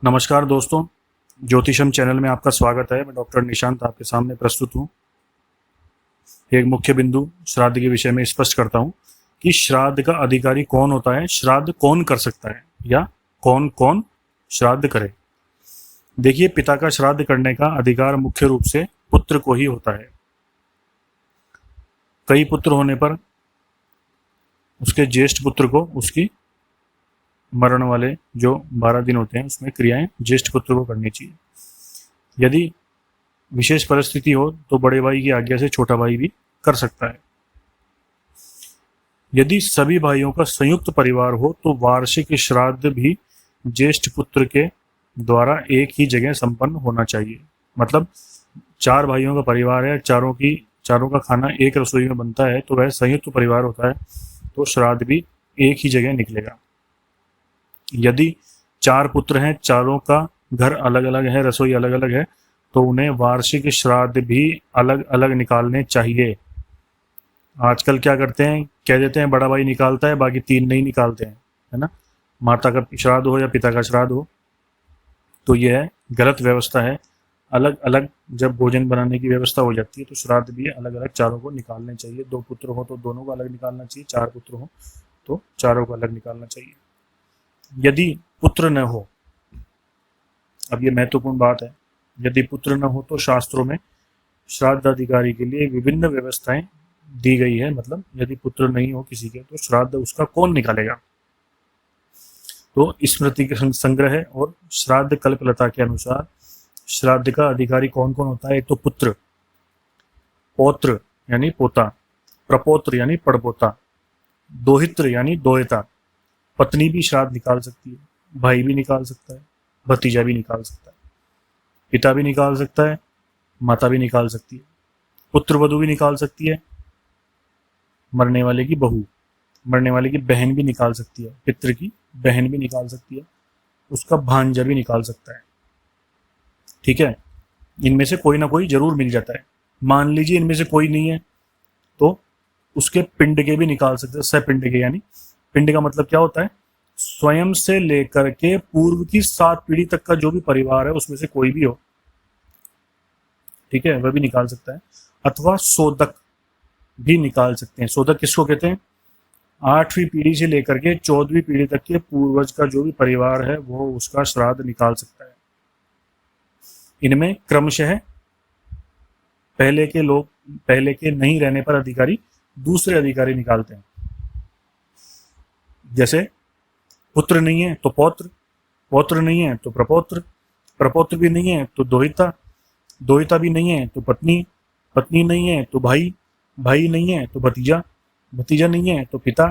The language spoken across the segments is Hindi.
नमस्कार दोस्तों, ज्योतिषम चैनल में आपका स्वागत है। मैं डॉक्टर निशांत आपके सामने प्रस्तुत हूँ। एक मुख्य बिंदु श्राद्ध के विषय में स्पष्ट करता हूँ कि श्राद्ध का अधिकारी कौन होता है, श्राद्ध कौन कर सकता है या कौन कौन श्राद्ध करे। देखिए, पिता का श्राद्ध करने का अधिकार मुख्य रूप से पुत्र को ही होता है। कई पुत्र होने पर उसके ज्येष्ठ पुत्र को उसकी मरण वाले जो 12 दिन होते हैं उसमें क्रियाएं ज्येष्ठ पुत्र को करनी चाहिए। यदि विशेष परिस्थिति हो तो बड़े भाई की आज्ञा से छोटा भाई भी कर सकता है। यदि सभी भाइयों का संयुक्त परिवार हो तो वार्षिक श्राद्ध भी ज्येष्ठ पुत्र के द्वारा एक ही जगह संपन्न होना चाहिए। मतलब 4 भाइयों का परिवार है, चारों का खाना एक रसोई में बनता है, तो वह संयुक्त परिवार होता है, तो श्राद्ध भी एक ही जगह निकलेगा। यदि 4 पुत्र हैं, चारों का घर अलग अलग है, रसोई अलग अलग है, तो उन्हें वार्षिक श्राद्ध भी अलग अलग निकालने चाहिए। आजकल क्या करते हैं, कह देते हैं बड़ा भाई निकालता है, बाकी 3 नहीं निकालते हैं, है ना। माता का श्राद्ध हो या पिता का श्राद्ध हो, तो यह गलत व्यवस्था है। अलग अलग जब भोजन बनाने की व्यवस्था हो जाती है तो श्राद्ध भी अलग अलग चारों को निकालने चाहिए। 2 पुत्र हो तो दोनों को अलग निकालना चाहिए, 4 पुत्र हो तो चारों को अलग निकालना चाहिए। यदि पुत्र न हो, अब ये महत्वपूर्ण बात है, यदि पुत्र न हो तो शास्त्रों में श्राद्ध अधिकारी के लिए विभिन्न व्यवस्थाएं दी गई है। मतलब यदि पुत्र नहीं हो किसी के तो श्राद्ध उसका कौन निकालेगा। तो स्मृति के संग्रह और श्राद्ध कल्पलता के अनुसार श्राद्ध का अधिकारी कौन कौन होता है। एक तो पुत्र, पौत्र यानी पोता, प्रपौत्र यानी पड़पोता, दोहित्र यानी दोहिता। पत्नी भी श्राद्ध निकाल सकती है, भाई भी निकाल सकता है, भतीजा भी निकाल सकता है, पिता भी निकाल सकता है, माता भी निकाल सकती है, पुत्र वधू भी निकाल सकती है, मरने वाले की बहू, मरने वाले की बहन भी निकाल सकती है, पितृ की बहन भी निकाल सकती है, उसका भांजा भी निकाल सकता है। ठीक है, इनमें से कोई ना कोई जरूर मिल जाता है। मान लीजिए इनमें से कोई नहीं है तो उसके पिंड के भी निकाल सकते हैं। सपिंड के, यानी पिंड का मतलब क्या होता है, स्वयं से लेकर के पूर्व की 7 पीढ़ी तक का जो भी परिवार है उसमें से कोई भी हो, ठीक है, वह भी निकाल सकता है। अथवा सोदक भी निकाल सकते हैं। सोदक किसको कहते हैं, 8वीं पीढ़ी से लेकर के 14वीं पीढ़ी तक के पूर्वज का जो भी परिवार है वो उसका श्राद्ध निकाल सकता है। इनमें क्रमशः पहले के नहीं रहने पर अधिकारी दूसरे अधिकारी निकालते हैं। जैसे पुत्र नहीं है तो पौत्र, पौत्र नहीं है तो प्रपौत्र, प्रपौत्र भी नहीं है तो दोहिता, दोहिता भी नहीं है तो पत्नी, पत्नी नहीं है तो भाई, भाई नहीं है तो भतीजा, भतीजा नहीं है तो पिता,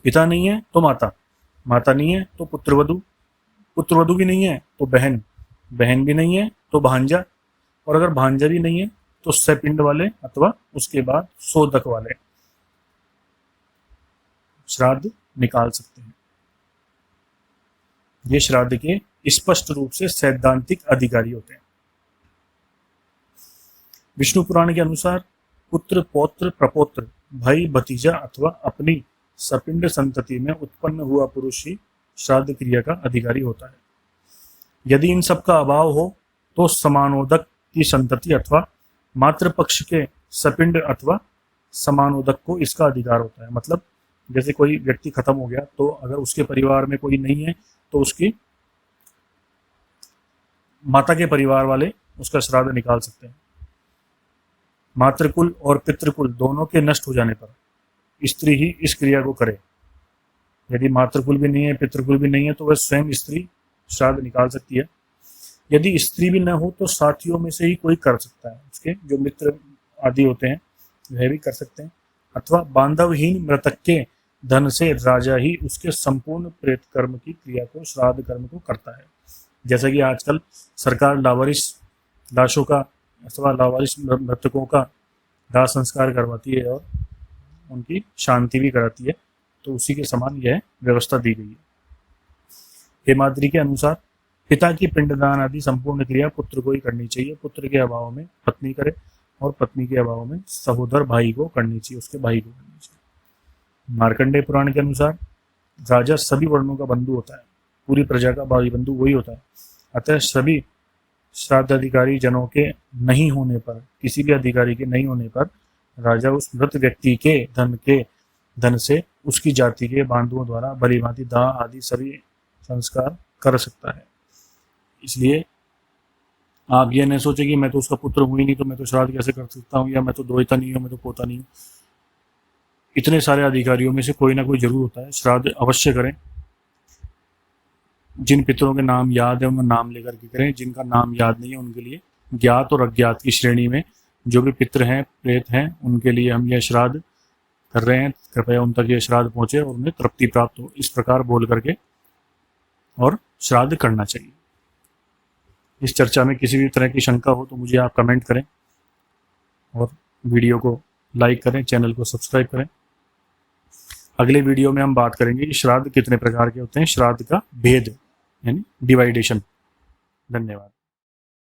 पिता नहीं है तो माता, माता नहीं है तो पुत्रवधू, पुत्रवधू भी नहीं है तो बहन, बहन भी नहीं है तो भांजा, और अगर भांजा भी नहीं है तो सपिंड वाले अथवा उसके बाद सोदक वाले श्राद्ध निकाल सकते हैं। ये श्राद्ध के स्पष्ट रूप से सैद्धांतिक अधिकारी होते हैं। विष्णु पुराण के अनुसार पुत्र, पौत्र, प्रपौत्र, भाई, भतीजा अथवा अपनी सपिंड संतति में उत्पन्न हुआ पुरुष ही श्राद्ध क्रिया का अधिकारी होता है। यदि इन सब का अभाव हो तो समानोदक की संतति अथवा मातृपक्ष के सपिंड अथवा समानोदक को इसका अधिकार होता है। मतलब जैसे कोई व्यक्ति खत्म हो गया तो अगर उसके परिवार में कोई नहीं है तो उसकी माता के परिवार वाले उसका श्राद्ध निकाल सकते हैं। मातृकुल और पितृकुल दोनों के नष्ट हो जाने पर स्त्री ही इस क्रिया को करे। यदि मातृकुल भी नहीं है, पितृकुल भी नहीं है, तो वह स्वयं स्त्री श्राद्ध निकाल सकती है। यदि स्त्री भी न हो तो साथियों में से ही कोई कर सकता है, उसके जो मित्र आदि होते हैं वह भी कर सकते हैं। अथवा बांधवहीन मृतक के धन से राजा ही उसके संपूर्ण प्रेत कर्म की क्रिया को, श्राद्ध कर्म को करता है। जैसा कि आजकल सरकार लावारिस लाशों का अथवा लावारिस मृतकों का दाह संस्कार करवाती है और उनकी शांति भी कराती है, तो उसी के समान यह व्यवस्था दी गई है। हेमाद्रि के अनुसार पिता की पिंडदान आदि संपूर्ण क्रिया पुत्र को ही करनी चाहिए। पुत्र के अभाव में पत्नी करे और पत्नी के अभाव में सहोदर भाई को करनी चाहिए, उसके भाई को करनी चाहिए। मार्कंडेय पुराण के अनुसार राजा सभी वर्णों का बंधु होता है। पूरी प्रजा का भाई बंधु वही होता है। अतः सभी श्राद्धाधिकारी जनों के नहीं होने पर, किसी भी अधिकारी के नहीं होने पर राजा उस मृत व्यक्ति के धन से उसकी जाति के बांधुओं द्वारा भली भांति दाह आदि सभी संस्कार कर सकता है। इसलिए आप ये नहीं सोचे कि मैं तो उसका पुत्र हूं ही नहीं तो मैं तो श्राद्ध कैसे कर सकता हूँ, या मैं तो दोहिता नहीं हूँ, मैं तो पोता नहीं हूँ। इतने सारे अधिकारियों में से कोई ना कोई जरूर होता है। श्राद्ध अवश्य करें। जिन पितरों के नाम याद है उनका नाम लेकर के करें, जिनका नाम याद नहीं है उनके लिए ज्ञात और अज्ञात की श्रेणी में जो भी पितर हैं, प्रेत हैं, उनके लिए हम यह श्राद्ध कर रहे हैं। कृपया उन तक यह श्राद्ध पहुंचे और उन्हें तृप्ति प्राप्त हो, इस प्रकार बोल करके और श्राद्ध करना चाहिए। इस चर्चा में किसी भी तरह की शंका हो तो मुझे आप कमेंट करें और वीडियो को लाइक करें, चैनल को सब्सक्राइब करें। अगले वीडियो में हम बात करेंगे कि श्राद्ध कितने प्रकार के होते हैं, श्राद्ध का भेद यानी डिवाइडेशन। धन्यवाद।